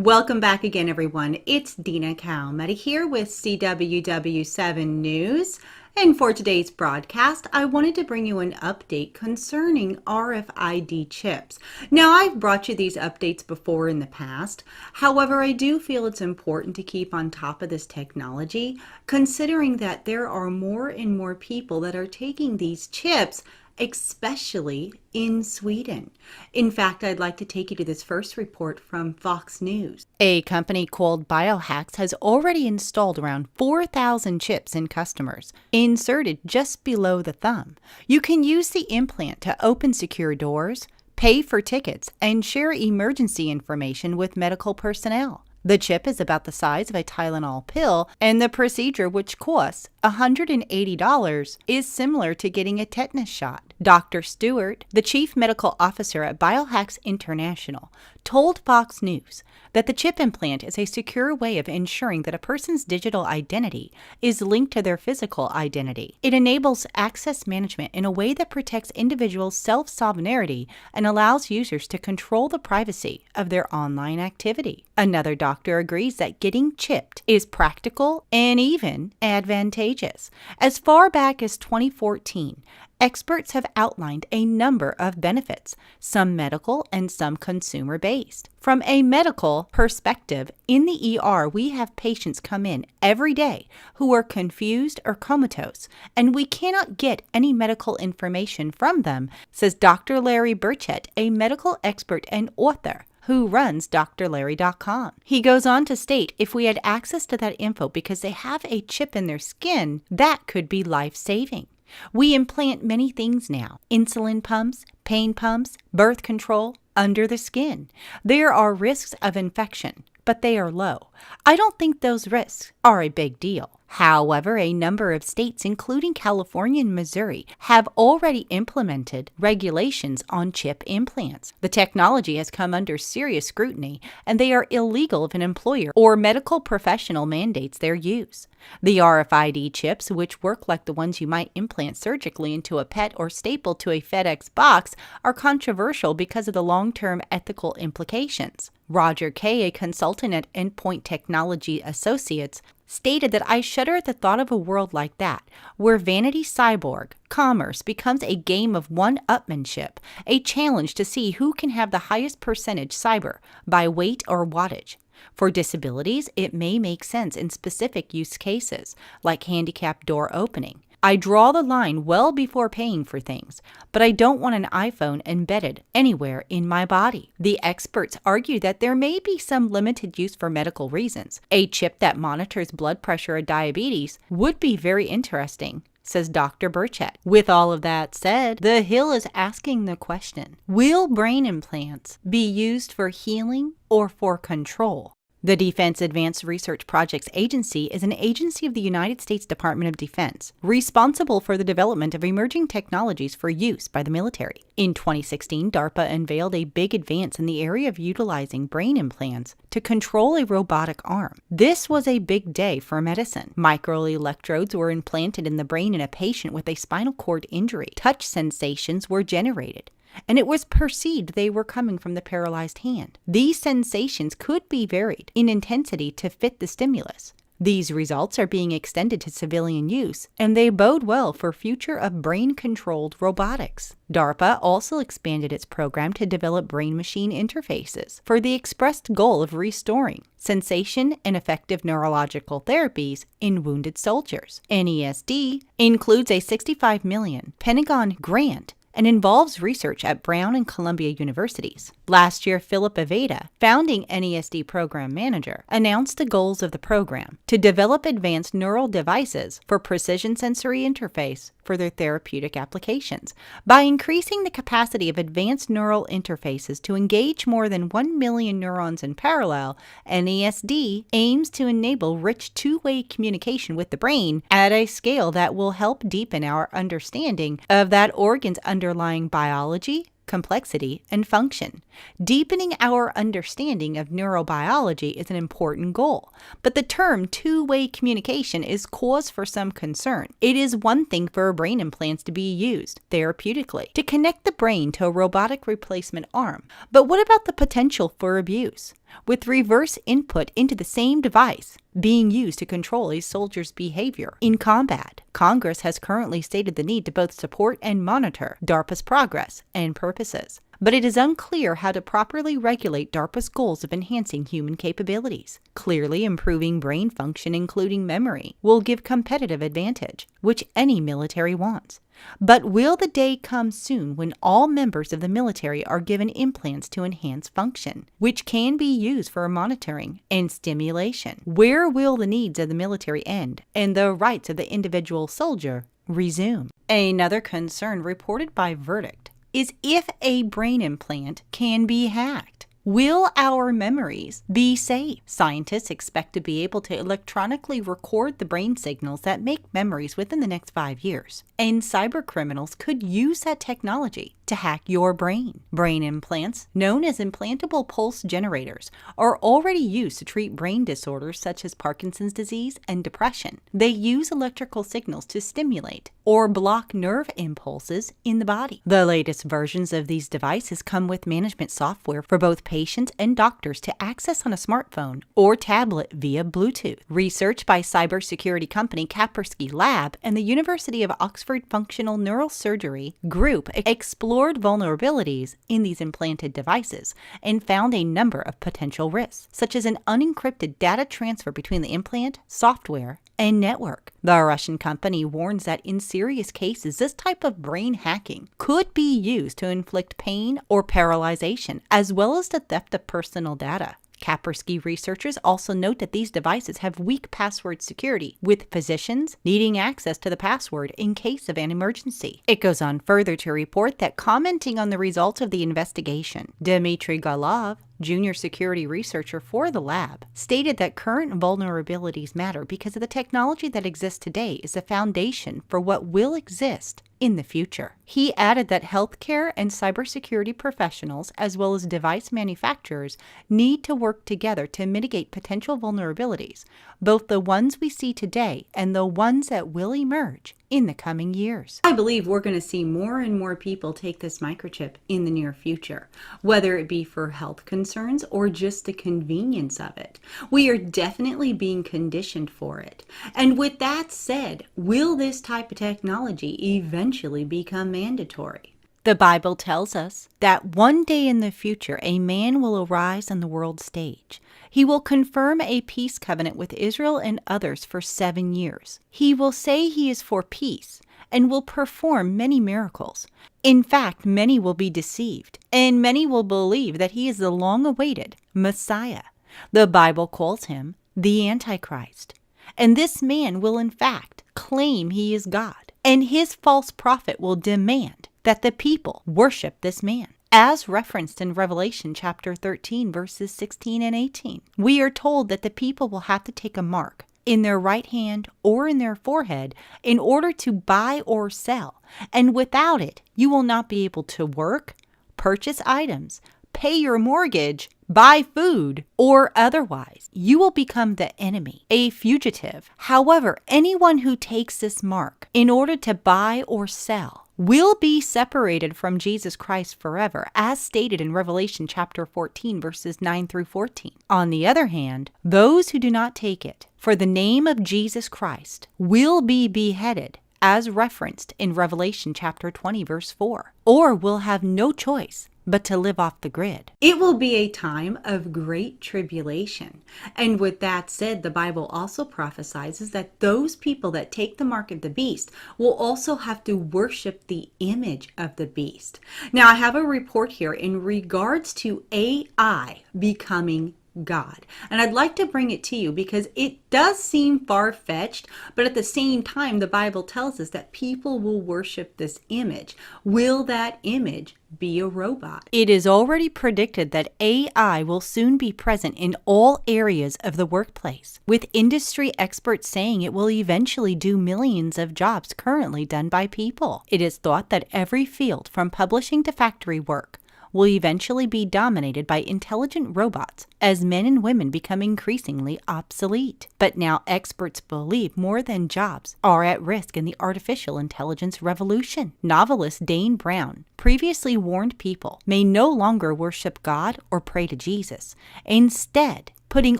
Welcome back again, everyone. It's Dina Calmette here with CWW7 News. And for today's broadcast, I wanted to bring you an update concerning RFID chips. Now, I've brought you these updates before in the past. However, I do feel it's important to keep on top of this technology, considering that there are more and more people that are taking these chips, especially in Sweden. In fact, I'd like to take you to this first report from Fox News. A company called Biohacks has already installed around 4,000 chips in customers, inserted just below the thumb. You can use the implant to open secure doors, pay for tickets, and share emergency information with medical personnel. The chip is about the size of a Tylenol pill, and the procedure, which costs $180, is similar to getting a tetanus shot. Dr. Stewart, the chief medical officer at Biohacks International, told Fox News that the chip implant is a secure way of ensuring that a person's digital identity is linked to their physical identity. It enables access management in a way that protects individuals' self-sovereignty and allows users to control the privacy of their online activity. Another doctor agrees that getting chipped is practical and even advantageous. As far back as 2014, experts have outlined a number of benefits, some medical and some consumer-based. From a medical perspective, in the ER, we have patients come in every day who are confused or comatose, and we cannot get any medical information from them, says Dr. Larry Burchett, a medical expert and author who runs drlarry.com. He goes on to state, if we had access to that info because they have a chip in their skin, that could be life-saving. We implant many things now: insulin pumps, pain pumps, birth control, under the skin. There are risks of infection, but they are low. I don't think those risks are a big deal. However, a number of states, including California and Missouri, have already implemented regulations on chip implants. The technology has come under serious scrutiny, and they are illegal if an employer or medical professional mandates their use. The RFID chips, which work like the ones you might implant surgically into a pet or staple to a FedEx box, are controversial because of the long-term ethical implications. Roger Kay, a consultant at Endpoint Technology Associates, stated that I shudder at the thought of a world like that, where vanity cyborg commerce becomes a game of one-upmanship, a challenge to see who can have the highest percentage cyber by weight or wattage. For disabilities, it may make sense in specific use cases, like handicap door opening. I draw the line well before paying for things, but I don't want an iPhone embedded anywhere in my body. The experts argue that there may be some limited use for medical reasons. A chip that monitors blood pressure or diabetes would be very interesting, says Dr. Burchett. With all of that said, The Hill is asking the question, will brain implants be used for healing or for control? The Defense Advanced Research Projects Agency is an agency of the United States Department of Defense, responsible for the development of emerging technologies for use by the military. In 2016, DARPA unveiled a big advance in the area of utilizing brain implants to control a robotic arm. This was a big day for medicine. Microelectrodes were implanted in the brain in a patient with a spinal cord injury. Touch sensations were generated, and it was perceived they were coming from the paralyzed hand. These sensations could be varied in intensity to fit the stimulus. These results are being extended to civilian use, and they bode well for future of brain-controlled robotics. DARPA also expanded its program to develop brain-machine interfaces for the expressed goal of restoring sensation and effective neurological therapies in wounded soldiers. NESD includes a $65 million Pentagon grant and involves research at Brown and Columbia universities. Last year, Philip Aveda, founding NESD program manager, announced the goals of the program to develop advanced neural devices for precision sensory interface for their therapeutic applications. By increasing the capacity of advanced neural interfaces to engage more than 1 million neurons in parallel, NESD aims to enable rich two-way communication with the brain at a scale that will help deepen our understanding of that organ's underlying biology, complexity, and function. Deepening our understanding of neurobiology is an important goal, but the term two-way communication is cause for some concern. It is one thing for brain implants to be used therapeutically to connect the brain to a robotic replacement arm, but what about the potential for abuse? with reverse input into the same device being used to control a soldier's behavior in combat. Congress has currently stated the need to both support and monitor DARPA's progress and purposes, but it is unclear how to properly regulate DARPA's goals of enhancing human capabilities. Clearly, improving brain function, including memory, will give competitive advantage, which any military wants. But will the day come soon when all members of the military are given implants to enhance function, which can be used for monitoring and stimulation? Where will the needs of the military end and the rights of the individual soldier resume? Another concern reported by Verdict is if a brain implant can be hacked. Will our memories be safe? Scientists expect to be able to electronically record the brain signals that make memories within the next 5 years, and cybercriminals could use that technology to hack your brain. Brain implants, known as implantable pulse generators, are already used to treat brain disorders such as Parkinson's disease and depression. They use electrical signals to stimulate or block nerve impulses in the body. The latest versions of these devices come with management software for both patients and doctors to access on a smartphone or tablet via Bluetooth. Research by cybersecurity company Kaspersky Lab and the University of Oxford Functional Neurosurgery Group explored vulnerabilities in these implanted devices and found a number of potential risks, such as an unencrypted data transfer between the implant, software, and network. The Russian company warns that in serious cases, this type of brain hacking could be used to inflict pain or paralyzation, as well as the theft of personal data. Kaspersky researchers also note that these devices have weak password security, with physicians needing access to the password in case of an emergency. It goes on further to report that commenting on the results of the investigation, Dmitry Golov, junior security researcher for the lab, stated that current vulnerabilities matter because of the technology that exists today is the foundation for what will exist in the future. He added that healthcare and cybersecurity professionals, as well as device manufacturers, need to work together to mitigate potential vulnerabilities, both the ones we see today and the ones that will emerge in the coming years. I believe we're going to see more and more people take this microchip in the near future, whether it be for health concerns or just the convenience of it. We are definitely being conditioned for it. And with that said, will this type of technology eventually become mandatory? The Bible tells us that one day in the future, a man will arise on the world stage. He will confirm a peace covenant with Israel and others for 7 years. He will say he is for peace and will perform many miracles. In fact, many will be deceived, and many will believe that he is the long-awaited Messiah. The Bible calls him the Antichrist. And this man will in fact claim he is God, and his false prophet will demand that the people worship this man. As referenced in Revelation chapter 13, verses 16 and 18, we are told that the people will have to take a mark in their right hand or in their forehead in order to buy or sell, and without it, you will not be able to work, purchase items, pay your mortgage, buy food, or otherwise. You will become the enemy, a fugitive. However, anyone who takes this mark in order to buy or sell will be separated from Jesus Christ forever, as stated in Revelation chapter 14, verses 9 through 14. On the other hand, those who do not take it for the name of Jesus Christ will be beheaded, as referenced in Revelation chapter 20, verse 4, or will have no choice but to live off the grid. It will be a time of great tribulation. And with that said, the Bible also prophesies that those people that take the mark of the beast will also have to worship the image of the beast. Now, I have a report here in regards to AI becoming God. And I'd like to bring it to you because it does seem far-fetched, but at the same time, the Bible tells us that people will worship this image. Will that image be a robot? It is already predicted that AI will soon be present in all areas of the workplace, with industry experts saying it will eventually do millions of jobs currently done by people. It is thought that every field, from publishing to factory work, will eventually be dominated by intelligent robots as men and women become increasingly obsolete. But now experts believe more than jobs are at risk in the artificial intelligence revolution. Novelist Dane Brown previously warned people may no longer worship God or pray to Jesus, instead putting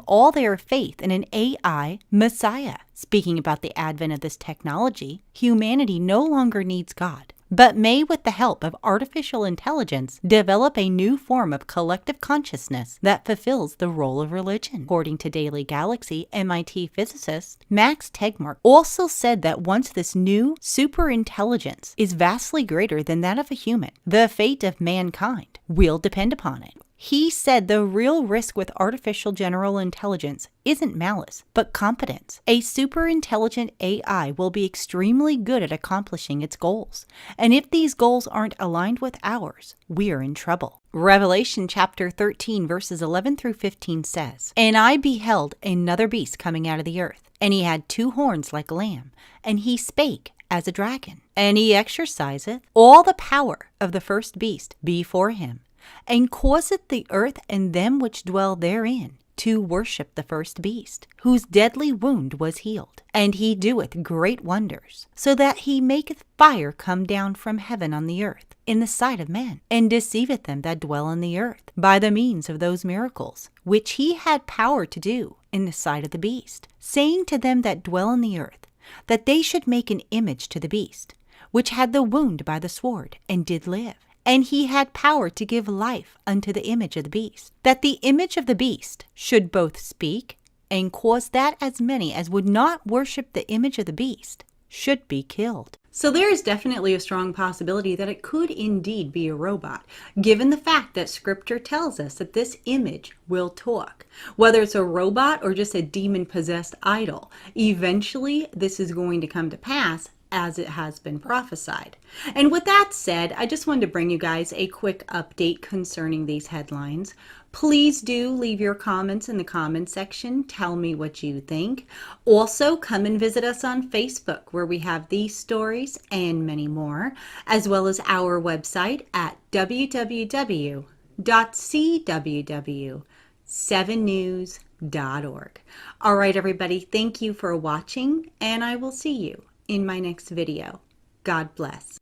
all their faith in an AI Messiah. Speaking about the advent of this technology, humanity no longer needs God, but may, with the help of artificial intelligence, develop a new form of collective consciousness that fulfills the role of religion. According to Daily Galaxy, MIT physicist Max Tegmark also said that once this new superintelligence is vastly greater than that of a human, the fate of mankind will depend upon it. He said the real risk with artificial general intelligence isn't malice, but competence. A superintelligent AI will be extremely good at accomplishing its goals, and if these goals aren't aligned with ours, we are in trouble. Revelation chapter 13 verses 11 through 15 says, "And I beheld another beast coming out of the earth, and he had 2 horns like a lamb, and he spake as a dragon, and he exerciseth all the power of the first beast before him, and causeth the earth and them which dwell therein to worship the first beast, whose deadly wound was healed. And he doeth great wonders, so that he maketh fire come down from heaven on the earth in the sight of men, and deceiveth them that dwell on the earth by the means of those miracles, which he had power to do in the sight of the beast, saying to them that dwell on the earth, that they should make an image to the beast, which had the wound by the sword, and did live. And he had power to give life unto the image of the beast, that the image of the beast should both speak, and cause that as many as would not worship the image of the beast should be killed." So there is definitely a strong possibility that it could indeed be a robot, given the fact that scripture tells us that this image will talk. Whether it's a robot or just a demon-possessed idol, eventually this is going to come to pass as it has been prophesied. And with that said, I just wanted to bring you guys a quick update concerning these headlines. Please do leave your comments in the comment section. Tell me what you think. Also, come and visit us on Facebook, where we have these stories and many more, as well as our website at www.cww7news.org. All right, everybody, thank you for watching, and I will see you in my next video. God bless.